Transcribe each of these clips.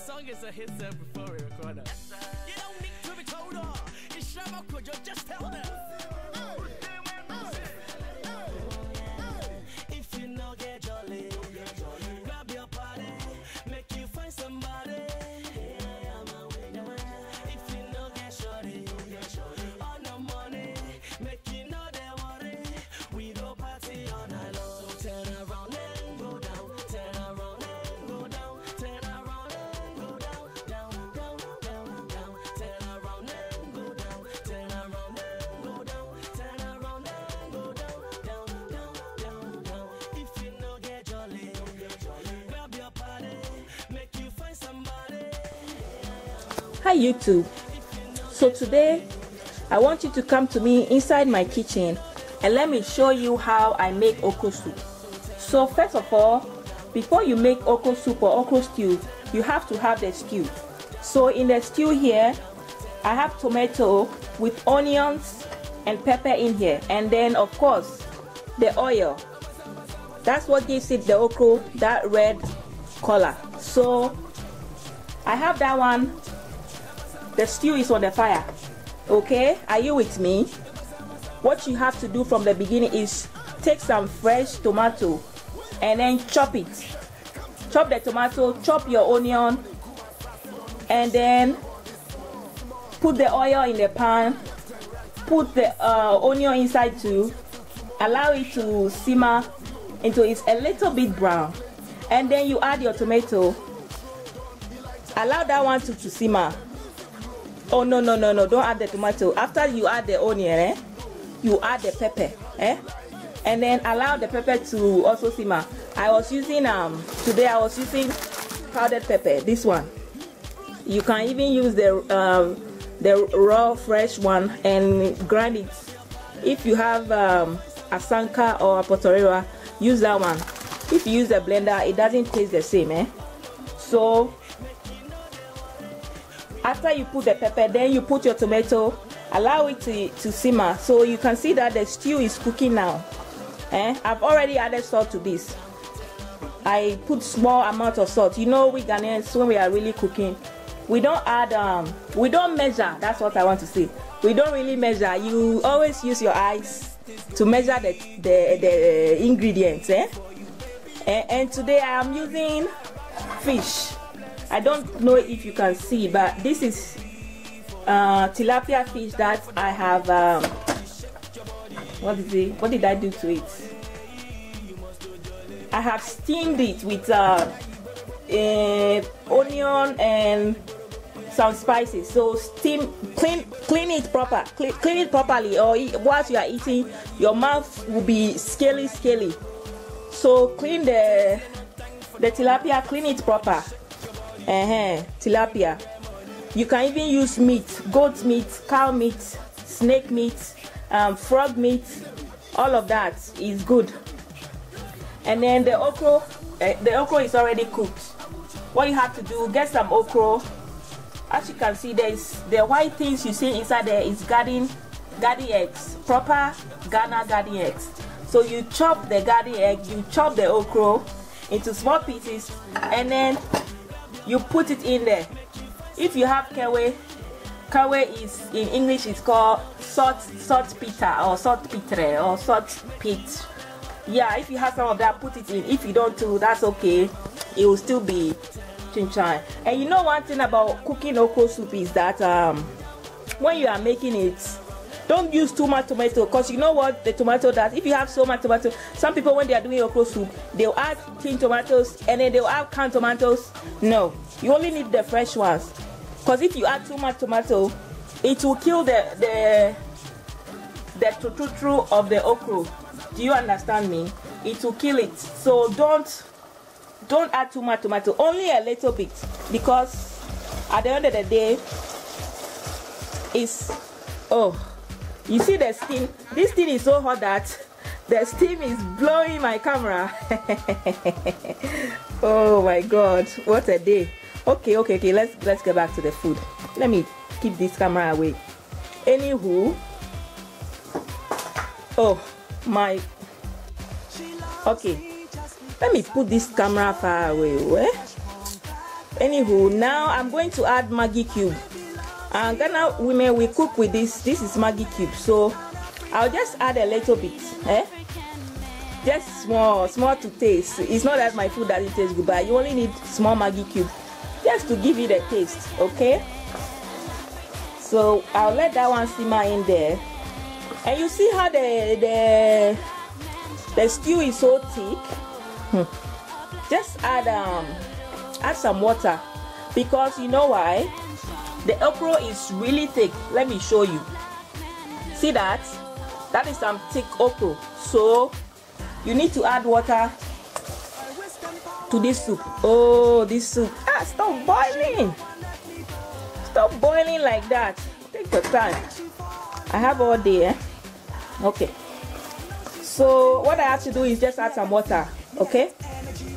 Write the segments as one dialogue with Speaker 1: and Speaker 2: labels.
Speaker 1: song is a hit before we record it. You don't need to be told off. It's Okro, just tell them. If you know get jolly, grab your party, make you find somebody. If you know get shorty, on the money, make you know they worry. We go party all night long. So turn around and go down, turn around and go down, turn around and go down, down, down, down, down, turn around and go down, turn around and go down, turn around and go down, down, down, down, down. If you know get jolly, grab your party, make you find somebody.
Speaker 2: Hi YouTube. So today I want you to come to me inside my kitchen and let me show you how I make okro soup. So first of all, before you make okro soup or okro stew, you have to have the stew. So in the stew here, I have tomato with onions and pepper in here, and then of course the oil. That's what gives it the okro, that red color. So I have that one. The stew is on the fire. Okay, are you with me? What you have to do from the beginning is take some fresh tomato and then chop it. Chop the tomato, chop your onion, and then put the oil in the pan. Put the onion inside too. Allow it to simmer until it's a little bit brown, and then you add your tomato. Allow that one to simmer. Oh no, don't add the tomato. After you add the onion, you add the pepper, and then allow the pepper to also simmer. I was using today I was using powdered pepper, this one. You can even use the raw fresh one and grind it. If you have a sanka or a potorera, use that one. If you use a blender, it doesn't taste the same, So after you put the pepper, then you put your tomato, allow it to simmer. So you can see that the stew is cooking now. I've already added salt to this. I put small amount of salt. You know, we Ghanaians, when we are really cooking, we don't add, we don't measure. That's what I want to say. We don't really measure. You always use your eyes to measure the ingredients. And today I am using fish. I don't know if you can see, but this is tilapia fish that I have. What did I do to it? I have steamed it with onion and some spices. So clean it properly, or whilst you are eating, your mouth will be scaly. So clean the tilapia, clean it proper. Tilapia. You can even use meat, goat meat, cow meat, snake meat, frog meat. All of that is good. And then the okro is already cooked. What you have to do, get some okro. As you can see, there's the white things you see inside there is garden eggs, proper Ghana garden eggs. So you chop the garden egg, you chop the okro into small pieces, and then you put it in there. If you have kawe is in English is called salt pita or salt pitre or salt pit. Yeah, if you have some of that, put it in. If you don't too, that's okay. It will still be chinchan. And you know one thing about cooking okro soup is that when you are making it, don't use too much tomato, because you know what the tomato does. If you have so much tomato, some people when they are doing okro soup, they'll add tin tomatoes and then they'll add canned tomatoes. No, you only need the fresh ones, because if you add too much tomato, it will kill the true of the okro. Do you understand me? It will kill it. So don't add too much tomato, only a little bit, because at the end of the day, it's you see the steam. This thing is so hot that the steam is blowing my camera. Oh my god, what a day. Okay, let's get back to the food. Let me keep this camera away. Anywho, oh my, okay, let me put this camera far away. Anywho, now I'm going to add Maggi cube. And Ghana women, we cook with this. This is Maggi cube, so I'll just add a little bit, just small to taste. It's not that my food doesn't taste good, but you only need small Maggi cube just to give it a taste. Okay, so I'll let that one simmer in there. And you see how the stew is so thick. Just add some water, because you know why? The okra is really thick. Let me show you. See that? That is some thick okra. So you need to add water to this soup. Oh, this soup. Stop boiling. Stop boiling like that. Take your time. I have all day. Okay. So what I have to do is just add some water. Okay.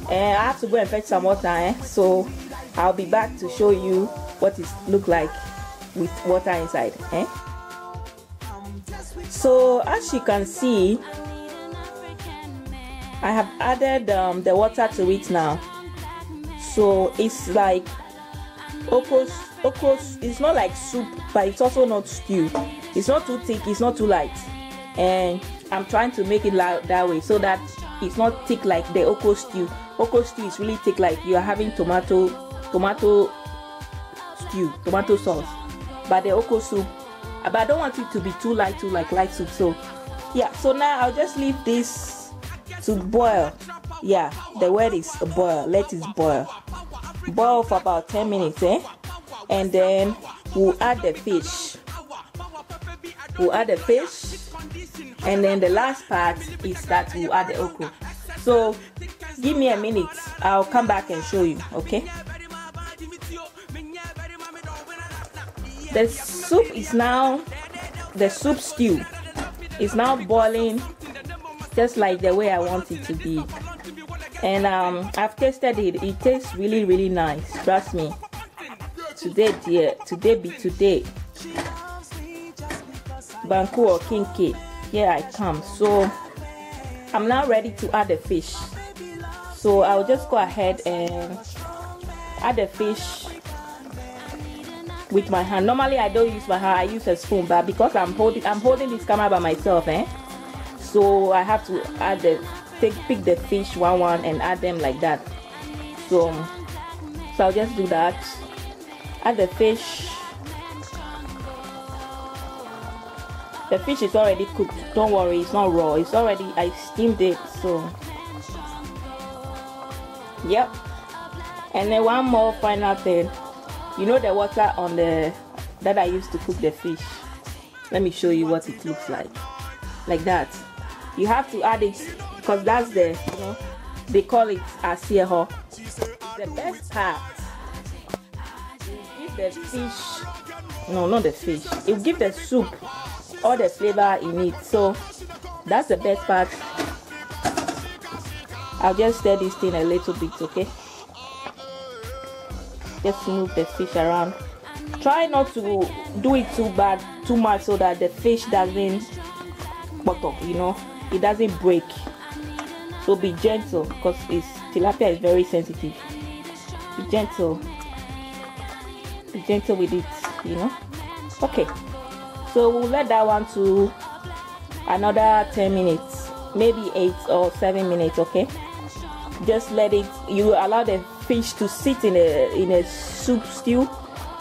Speaker 2: And I have to go and fetch some water. So I'll be back to show you what it look like with water inside. So as you can see, I have added the water to it now. So it's like okra. It's not like soup, but it's also not stew. It's not too thick, it's not too light, and I'm trying to make it that way so that it's not thick like the okra stew. Okra stew is really thick, like you are having tomato stew, tomato sauce. But the okra soup, but I don't want it to be too light, like light soup. So yeah, so now I'll just leave this to boil. Yeah, the word is boil. Let it boil for about 10 minutes, and then we'll add the fish. And then the last part is that we'll add the okra. So give me a minute, I'll come back and show you. Okay, the soup is now, the soup stew is now boiling just like the way I want it to be. And I've tasted it. It tastes really, really nice. Trust me. Today, dear, today be today. Banku or Kinky, here I come. So I'm now ready to add the fish. So I'll just go ahead and add the fish with my hand. Normally I don't use my hand, I use a spoon, but because I'm holding this camera by myself, so I have to add pick the fish one and add them like that. So I'll just do that. Add the fish. The fish is already cooked. Don't worry, it's not raw. It's already, I steamed it. So yep. And then one more final thing. You know the water on the that I used to cook the fish. Let me show you what it looks like that. You have to add it because that's the, you know, they call it asieho. The best part, you give the fish, no, not the fish, you give the soup all the flavor in it. So that's the best part. I'll just stir this thing a little bit, okay? Just move the fish around. Try not to do it too much so that the fish doesn't bottom, you know, it doesn't break. So be gentle because tilapia is very sensitive. Be gentle with it, you know. Okay, so we'll let that one to another 10 minutes, maybe 8 or 7 minutes. Okay, just let it, you allow the fish to sit in a soup stew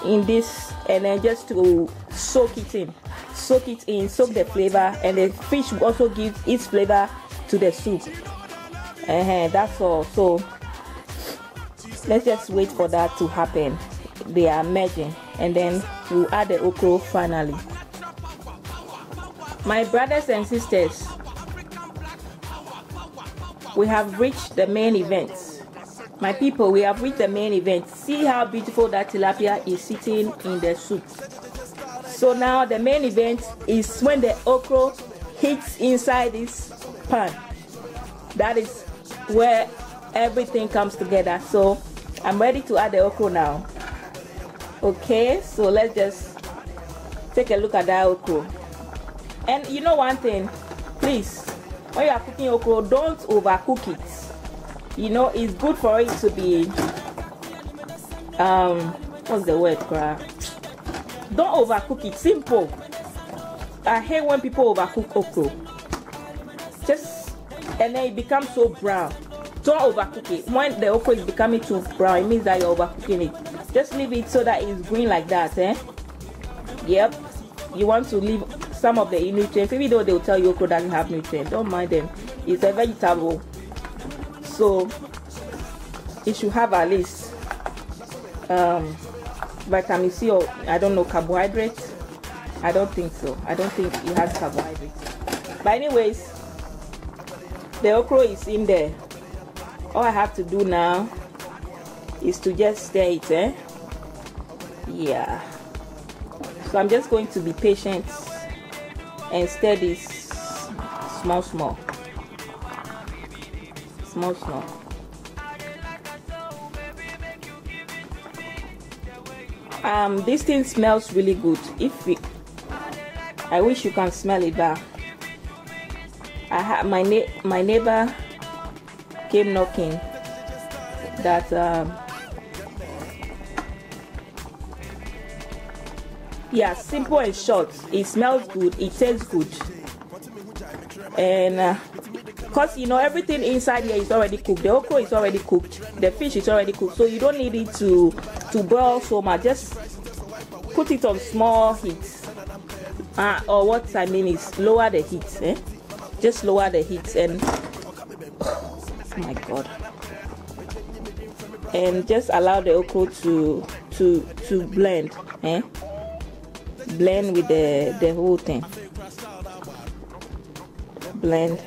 Speaker 2: in this, and then just to soak the flavor, and the fish will also give its flavor to the soup. That's all. So let's just wait for that to happen. They are merging, and then we'll add the okra finally. My brothers and sisters, we have reached the main event. My people, we have reached the main event. See how beautiful that tilapia is sitting in the soup. So now the main event is when the okra hits inside this pan. That is where everything comes together. So I'm ready to add the okra now. Okay, so let's just take a look at that okra. And you know one thing, please, when you are cooking okra, don't overcook it. You know, it's good for it to be what's the word, crap? Don't overcook it. Simple. I hate when people overcook okra. And then it becomes so brown. Don't overcook it. When the okra is becoming too brown, it means that you're overcooking it. Just leave it so that it's green like that, Yep. You want to leave some of the nutrients, even though they'll tell you okra doesn't have nutrients. Don't mind them. It's a vegetable, so it should have at least vitamin C, or I don't know, carbohydrates. I don't think so. I don't think it has carbohydrates. But anyways, the okra is in there. All I have to do now is to just stir it, Yeah. So I'm just going to be patient and stir this small. This thing smells really good. I wish you can smell it, but I had my neighbor came knocking that yeah, simple and short. It smells good, it tastes good, and because you know everything inside here is already cooked. The okra is already cooked, the fish is already cooked, so you don't need it to boil so much. Just put it on small heat, or what I mean is lower the heat, Just lower the heat, and oh my god, and just allow the okra to blend, blend with the whole thing, blend.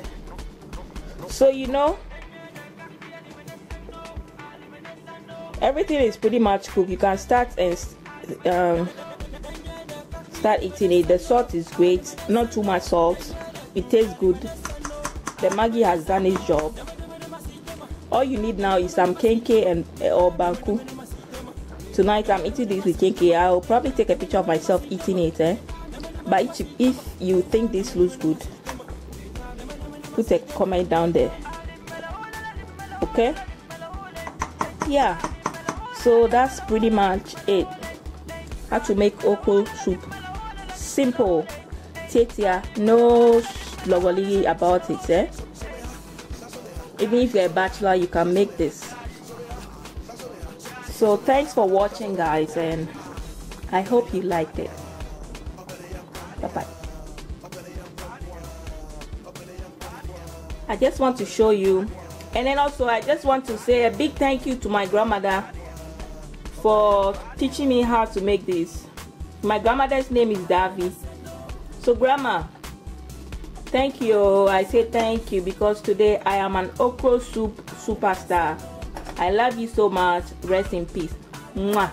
Speaker 2: So you know everything is pretty much cooked. You can start and start eating it. The salt is great, not too much salt. It tastes good. The Maggi has done its job. All you need now is some kenke or banku. Tonight I'm eating this with kenke. I'll probably take a picture of myself eating it, But if you think this looks good, put a comment down there. Okay? Yeah. So that's pretty much it. How to make okra soup. Simple. Tetia. No logoli about it, Even if you're a bachelor, you can make this. So thanks for watching, guys, and I hope you liked it. Bye bye. I just want to show you, and then also I just want to say a big thank you to my grandmother for teaching me how to make this. My grandmother's name is Davi. So grandma, thank you. I say thank you because today I am an okra soup superstar. I love you so much. Rest in peace. Mwah.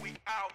Speaker 2: We out.